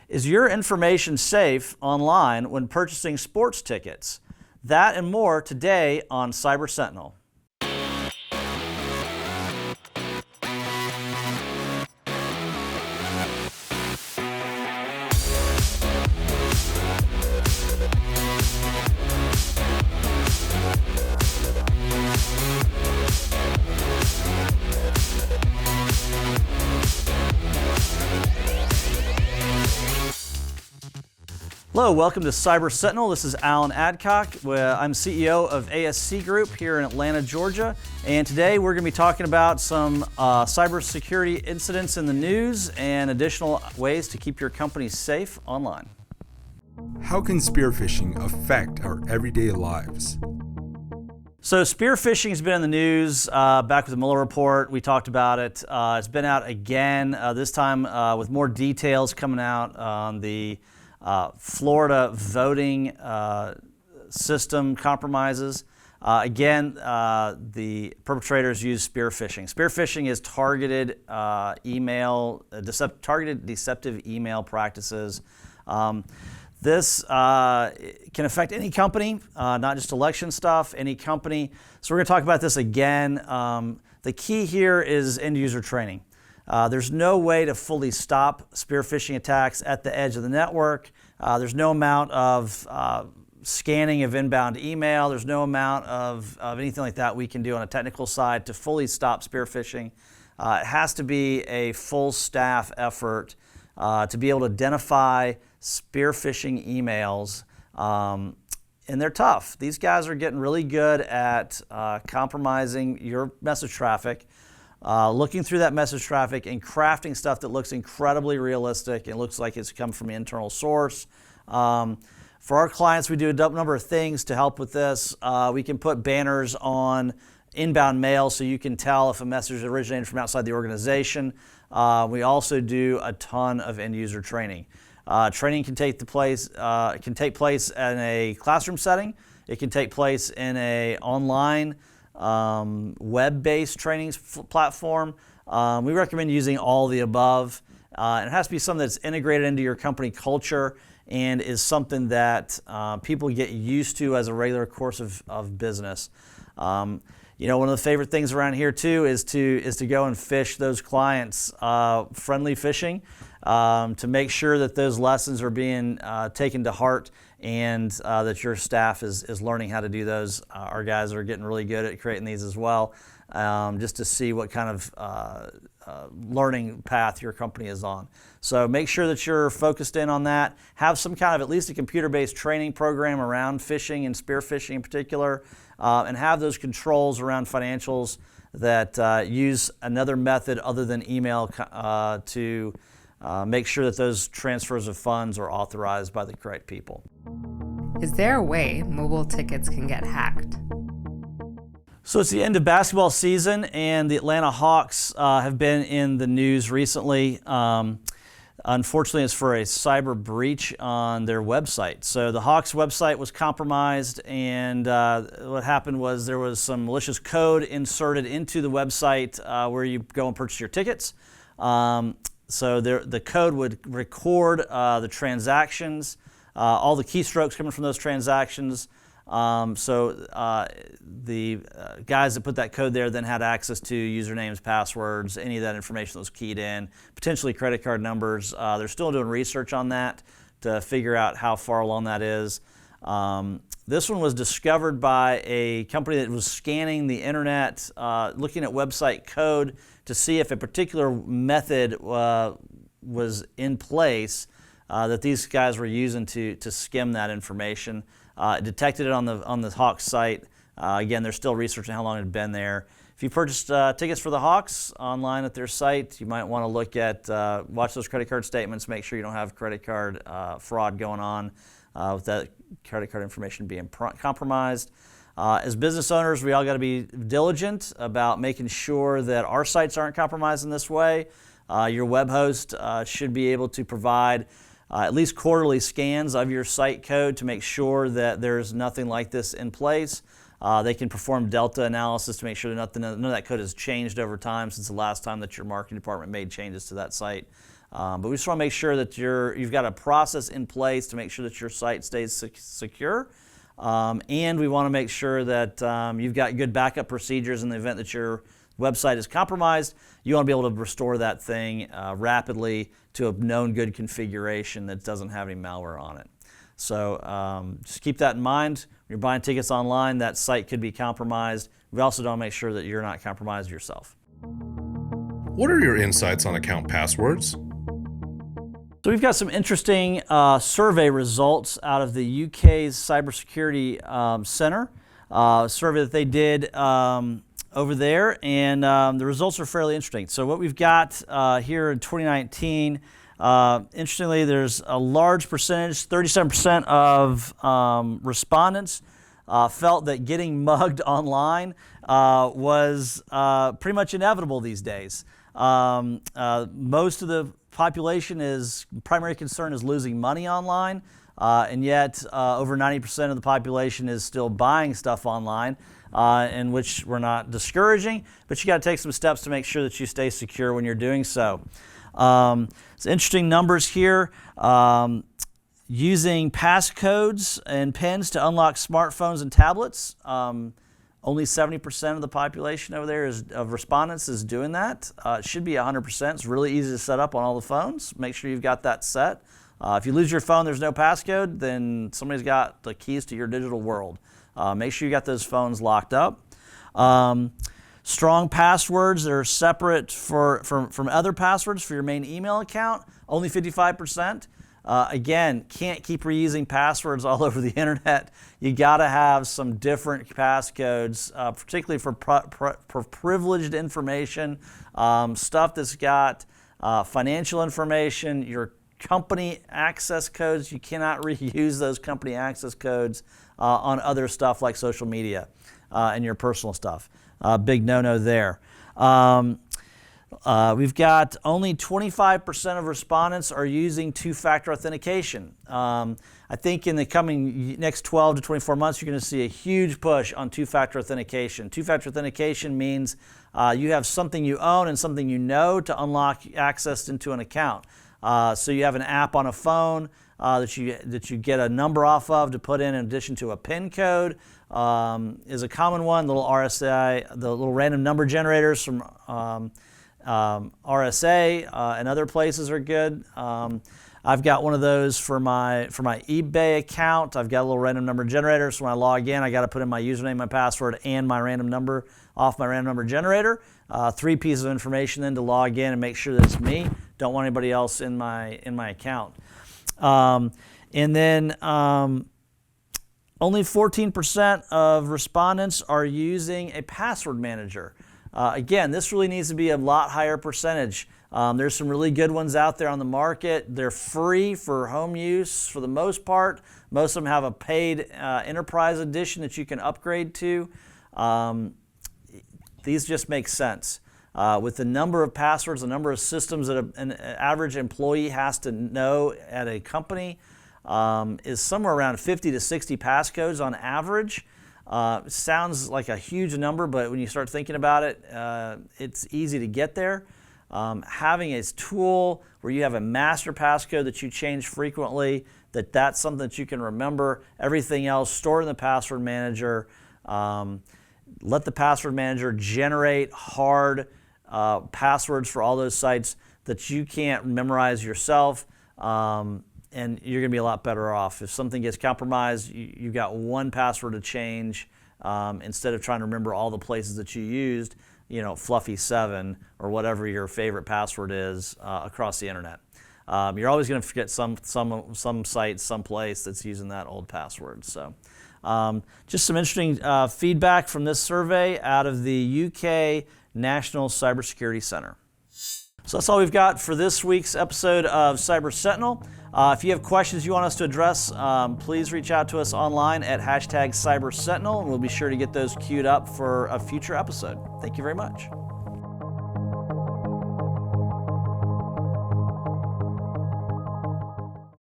Is your information safe online when purchasing sports tickets? That and more today on Cyber Sentinel. Hello, welcome to Cyber Sentinel. This is Alan Adcock. I'm CEO of ASC Group here in Atlanta, Georgia. And today we're going to be talking about some cybersecurity incidents in the news and additional ways to keep your company safe online. How can spearfishing affect our everyday lives? So spearfishing has been in the news back with the Mueller report. We talked about it. It's been out again, this time with more details coming out on the Florida voting system compromises. Again, the perpetrators use spearfishing. Spearfishing is targeted targeted deceptive email practices. This can affect any company, not just election stuff, any company. So we're going to talk about this again. The key here is end user training. There's no way to fully stop spearfishing attacks at the edge of the network. There's no amount of scanning of inbound email. There's no amount of anything like that we can do on a technical side to fully stop spearfishing. It has to be a full staff effort to be able to identify spearfishing emails. And they're tough. These guys are getting really good at compromising your message traffic. Looking through that message traffic and crafting stuff that looks incredibly realistic and looks like it's come from an internal source. For our clients, we do a number of things to help with this. We can put banners on inbound mail so you can tell if a message is originated from outside the organization. We also do a ton of end user training. Training can take place in a classroom setting. It can take place in an online web-based training platform. We recommend using all of the above. And it has to be something that's integrated into your company culture and is something that people get used to as a regular course of business. One of the favorite things around here too is to go and fish those clients friendly fishing to make sure that those lessons are being taken to heart and that your staff is learning how to do those. Our guys are getting really good at creating these as well, just to see what kind of learning path your company is on. So make sure that you're focused in on that. Have some kind of at least a computer-based training program around fishing and spearfishing in particular, and have those controls around financials that use another method other than email to make sure that those transfers of funds are authorized by the correct people. Is there a way mobile tickets can get hacked? So it's the end of basketball season, and the Atlanta Hawks have been in the news recently. Unfortunately, it's for a cyber breach on their website. So the Hawks website was compromised, and what happened was there was some malicious code inserted into the website where you go and purchase your tickets. So the code would record the transactions, all the keystrokes coming from those transactions. The guys that put that code there then had access to usernames, passwords, any of that information that was keyed in, potentially credit card numbers. They're still doing research on that to figure out how far along that is. This one was discovered by a company that was scanning the internet, looking at website code to see if a particular method was in place that these guys were using to skim that information. Detected it on the Hawks site. Again, they're still researching how long it had been there. If you purchased tickets for the Hawks online at their site, you might want to look at, watch those credit card statements, make sure you don't have credit card fraud going on with that credit card information being compromised. As business owners, we all got to be diligent about making sure that our sites aren't compromised in this way. Your web host should be able to provide at least quarterly scans of your site code to make sure that there's nothing like this in place. They can perform delta analysis to make sure that none of that code has changed over time since the last time that your marketing department made changes to that site. But we just want to make sure that you've got a process in place to make sure that your site stays secure. And we want to make sure that you've got good backup procedures in the event that your website is compromised. You want to be able to restore that thing rapidly to a known good configuration that doesn't have any malware on it. So just keep that in mind. When you're buying tickets online, that site could be compromised. We also don't make sure that you're not compromised yourself. What are your insights on account passwords? So we've got some interesting survey results out of the UK's Cybersecurity Center, survey that they did over there, and the results are fairly interesting. So what we've got here in 2019, interestingly, there's a large percentage, 37% of respondents felt that getting mugged online was pretty much inevitable these days. Most of the population primary concern is losing money online, and yet over 90% of the population is still buying stuff online, in which we're not discouraging, but you got to take some steps to make sure that you stay secure when you're doing so. Some interesting numbers here. Using passcodes and PINs to unlock smartphones and tablets. Only 70% of the population over there of respondents is doing that. It should be 100%. It's really easy to set up on all the phones. Make sure you've got that set. If you lose your phone, there's no passcode, then somebody's got the keys to your digital world. Make sure you got those phones locked up. Strong passwords that are separate from other passwords for your main email account, only 55%. Again, can't keep reusing passwords all over the internet. You got to have some different passcodes, particularly for privileged information, stuff that's got financial information, your company access codes. You cannot reuse those company access codes on other stuff like social media and your personal stuff. Big no-no there. We've got only 25% of respondents are using two-factor authentication. I think in the coming next 12 to 24 months, you're going to see a huge push on two-factor authentication. Two-factor authentication means you have something you own and something you know to unlock access into an account. So you have an app on a phone that you get a number off of to put in addition to a PIN code is a common one. Little RSA, the little random number generators from RSA and other places are good. I've got one of those for my eBay account. I've got a little random number generator, so when I log in, I got to put in my username, my password, and my random number off my random number generator. 3 pieces of information then to log in and make sure that it's me. Don't want anybody else in my account. And then only 14% of respondents are using a password manager. Again, this really needs to be a lot higher percentage. There's some really good ones out there on the market. They're free for home use for the most part. Most of them have a paid enterprise edition that you can upgrade to. These just make sense. With the number of passwords, the number of systems that an average employee has to know at a company is somewhere around 50 to 60 passcodes on average. It sounds like a huge number, but when you start thinking about it, it's easy to get there. Having a tool where you have a master passcode that you change frequently, that's something that you can remember. Everything else stored in the password manager. Let the password manager generate hard passwords for all those sites that you can't memorize yourself. And you're going to be a lot better off. If something gets compromised, you've got one password to change instead of trying to remember all the places that you used, Fluffy7 or whatever your favorite password is across the internet. You're always going to forget some site, some place that's using that old password. So just some interesting feedback from this survey out of the UK National Cybersecurity Center. So that's all we've got for this week's episode of Cyber Sentinel. If you have questions you want us to address, please reach out to us online at #CyberSentinel, and we'll be sure to get those queued up for a future episode. Thank you very much.